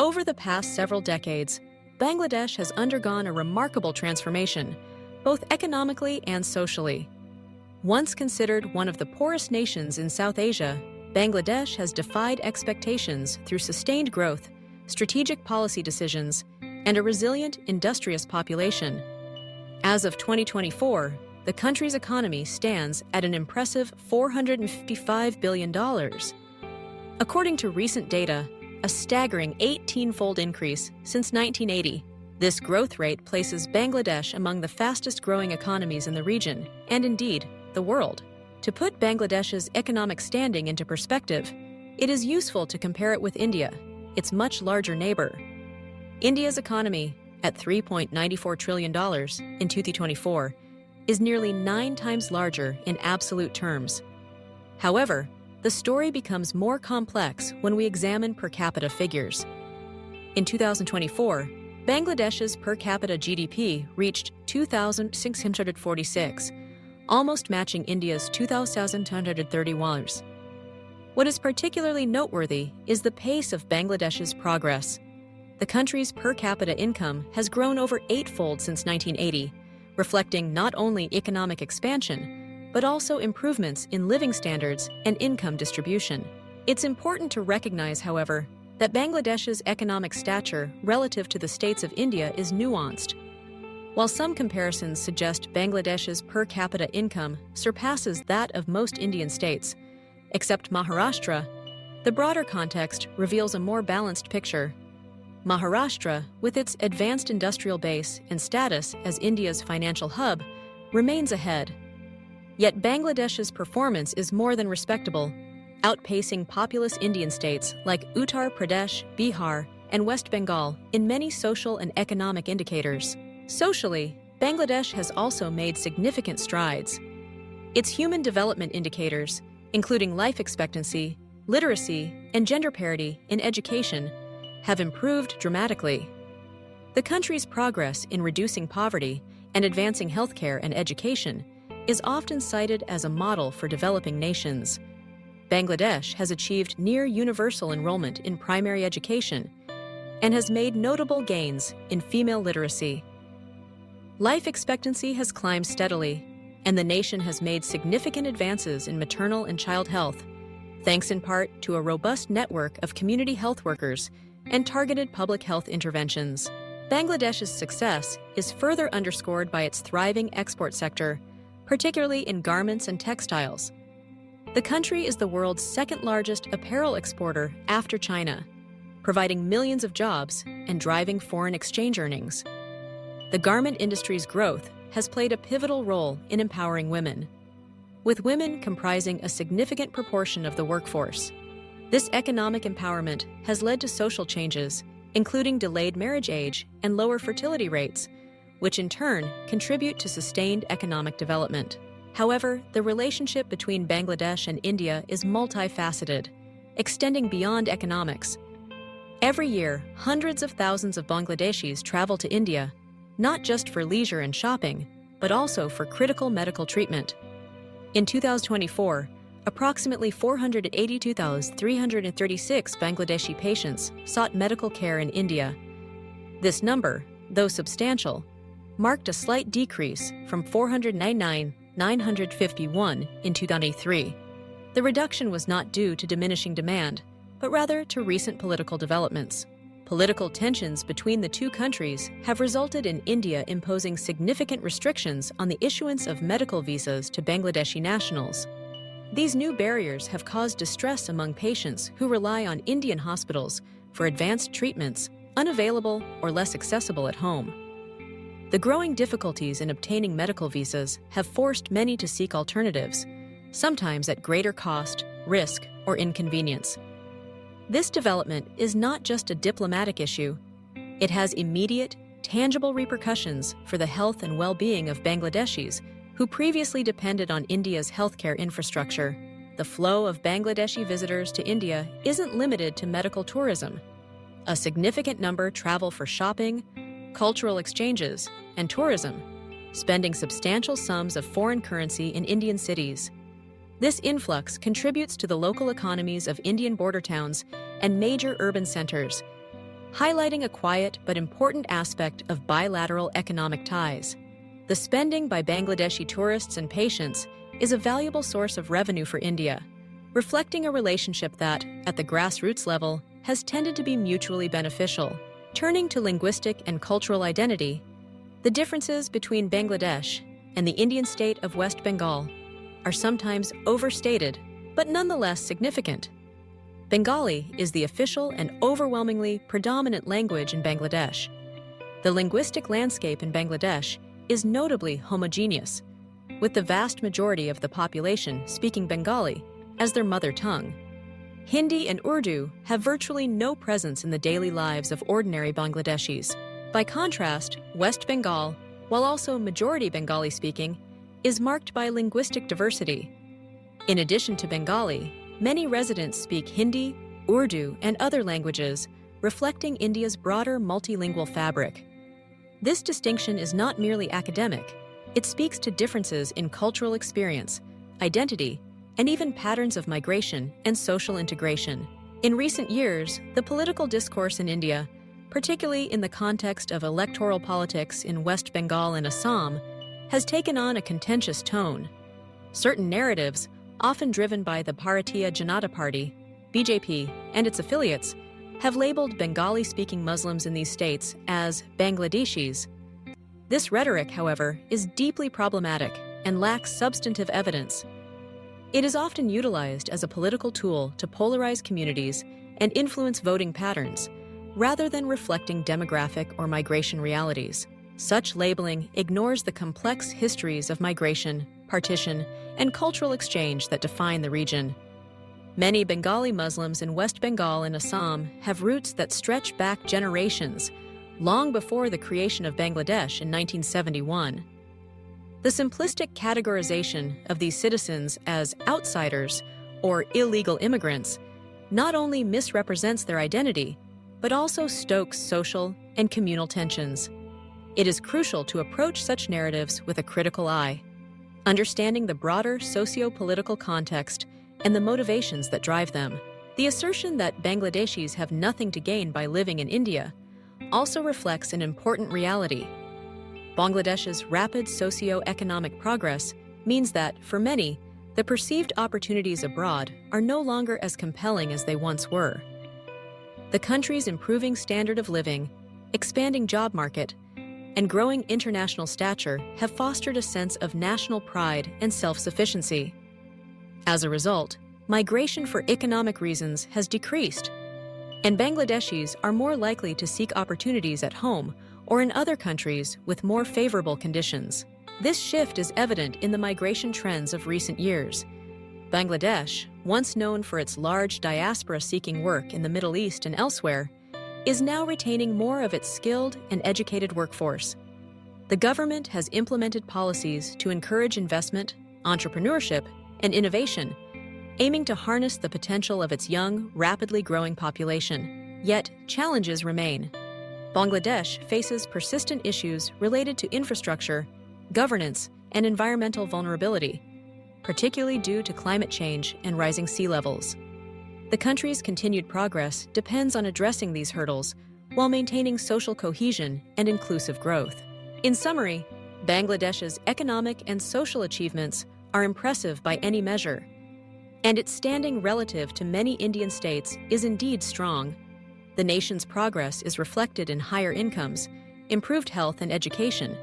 Over the past several decades, Bangladesh has undergone a remarkable transformation, both economically and socially. Once considered one of the poorest nations in South Asia, Bangladesh has defied expectations through sustained growth, strategic policy decisions, and a resilient, industrious population. As of 2024, the country's economy stands at an impressive $455 billion. According to recent data, a staggering 18-fold increase since 1980. This growth rate places Bangladesh among the fastest-growing economies in the region, and indeed, the world. To put Bangladesh's economic standing into perspective, it is useful to compare it with India, its much larger neighbor. India's economy, at $3.94 trillion in 2024, is nearly 9 times larger in absolute terms. However, the story becomes more complex when we examine per capita figures. In 2024, Bangladesh's per capita GDP reached 2,646, almost matching India's 2,231. What is particularly noteworthy is the pace of Bangladesh's progress. The country's per capita income has grown over 8-fold since 1980, reflecting not only economic expansion, but also improvements in living standards and income distribution. It's important to recognize, however, that Bangladesh's economic stature relative to the states of India is nuanced. While some comparisons suggest Bangladesh's per capita income surpasses that of most Indian states, except Maharashtra, the broader context reveals a more balanced picture. Maharashtra, with its advanced industrial base and status as India's financial hub, remains ahead. Yet Bangladesh's performance is more than respectable, outpacing populous Indian states like Uttar Pradesh, Bihar, and West Bengal in many social and economic indicators. Socially, Bangladesh has also made significant strides. Its human development indicators, including life expectancy, literacy, and gender parity in education, have improved dramatically. The country's progress in reducing poverty and advancing healthcare and education is often cited as a model for developing nations. Bangladesh has achieved near universal enrollment in primary education and has made notable gains in female literacy. Life expectancy has climbed steadily, and the nation has made significant advances in maternal and child health, thanks in part to a robust network of community health workers and targeted public health interventions. Bangladesh's success is further underscored by its thriving export sector, particularly in garments and textiles. The country is the world's second-largest apparel exporter after China, providing millions of jobs and driving foreign exchange earnings. The garment industry's growth has played a pivotal role in empowering women, with women comprising a significant proportion of the workforce. This economic empowerment has led to social changes, including delayed marriage age and lower fertility rates, which in turn contribute to sustained economic development. However, the relationship between Bangladesh and India is multifaceted, extending beyond economics. Every year, hundreds of thousands of Bangladeshis travel to India, not just for leisure and shopping, but also for critical medical treatment. In 2024, approximately 482,336 Bangladeshi patients sought medical care in India. This number, though substantial, marked a slight decrease from 499,951 in 2003. The reduction was not due to diminishing demand, but rather to recent political developments. Political tensions between the two countries have resulted in India imposing significant restrictions on the issuance of medical visas to Bangladeshi nationals. These new barriers have caused distress among patients who rely on Indian hospitals for advanced treatments unavailable or less accessible at home. The growing difficulties in obtaining medical visas have forced many to seek alternatives, sometimes at greater cost, risk, or inconvenience. This development is not just a diplomatic issue. It has immediate, tangible repercussions for the health and well-being of Bangladeshis who previously depended on India's healthcare infrastructure. The flow of Bangladeshi visitors to India isn't limited to medical tourism. A significant number travel for shopping, cultural exchanges, and tourism, spending substantial sums of foreign currency in Indian cities. This influx contributes to the local economies of Indian border towns and major urban centers, highlighting a quiet but important aspect of bilateral economic ties. The spending by Bangladeshi tourists and patients is a valuable source of revenue for India, reflecting a relationship that, at the grassroots level, has tended to be mutually beneficial. Turning to linguistic and cultural identity, the differences between Bangladesh and the Indian state of West Bengal are sometimes overstated, but nonetheless significant. Bengali is the official and overwhelmingly predominant language in Bangladesh. The linguistic landscape in Bangladesh is notably homogeneous, with the vast majority of the population speaking Bengali as their mother tongue. Hindi and Urdu have virtually no presence in the daily lives of ordinary Bangladeshis. By contrast, West Bengal, while also majority Bengali-speaking, is marked by linguistic diversity. In addition to Bengali, many residents speak Hindi, Urdu, and other languages, reflecting India's broader multilingual fabric. This distinction is not merely academic. It speaks to differences in cultural experience, identity, and even patterns of migration and social integration. In recent years, the political discourse in India, particularly in the context of electoral politics in West Bengal and Assam, has taken on a contentious tone. Certain narratives, often driven by the Bharatiya Janata Party, BJP, and its affiliates, have labeled Bengali-speaking Muslims in these states as Bangladeshis. This rhetoric, however, is deeply problematic and lacks substantive evidence. It is often utilized as a political tool to polarize communities and influence voting patterns, rather than reflecting demographic or migration realities. Such labeling ignores the complex histories of migration, partition, and cultural exchange that define the region. Many Bengali Muslims in West Bengal and Assam have roots that stretch back generations, long before the creation of Bangladesh in 1971. The simplistic categorization of these citizens as outsiders or illegal immigrants not only misrepresents their identity, but also stokes social and communal tensions. It is crucial to approach such narratives with a critical eye, understanding the broader socio-political context and the motivations that drive them. The assertion that Bangladeshis have nothing to gain by living in India also reflects an important reality. Bangladesh's rapid socio-economic progress means that, for many, the perceived opportunities abroad are no longer as compelling as they once were. The country's improving standard of living, expanding job market, and growing international stature have fostered a sense of national pride and self-sufficiency. As a result, migration for economic reasons has decreased, and Bangladeshis are more likely to seek opportunities at home or in other countries with more favorable conditions. This shift is evident in the migration trends of recent years. Bangladesh, once known for its large diaspora seeking work in the Middle East and elsewhere, is now retaining more of its skilled and educated workforce. The government has implemented policies to encourage investment, entrepreneurship, and innovation, aiming to harness the potential of its young, rapidly growing population. Yet, challenges remain. Bangladesh faces persistent issues related to infrastructure, governance, and environmental vulnerability, particularly due to climate change and rising sea levels. The country's continued progress depends on addressing these hurdles while maintaining social cohesion and inclusive growth. In summary, Bangladesh's economic and social achievements are impressive by any measure, and its standing relative to many Indian states is indeed strong. The nation's progress is reflected in higher incomes, improved health and education,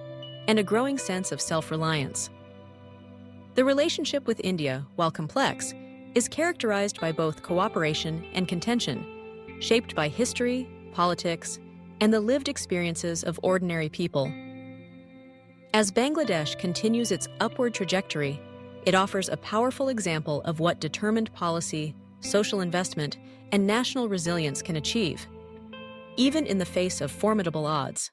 and a growing sense of self-reliance. The relationship with India, while complex, is characterized by both cooperation and contention, shaped by history, politics, and the lived experiences of ordinary people. As Bangladesh continues its upward trajectory, it offers a powerful example of what determined policy, social investment, and national resilience can achieve, even in the face of formidable odds.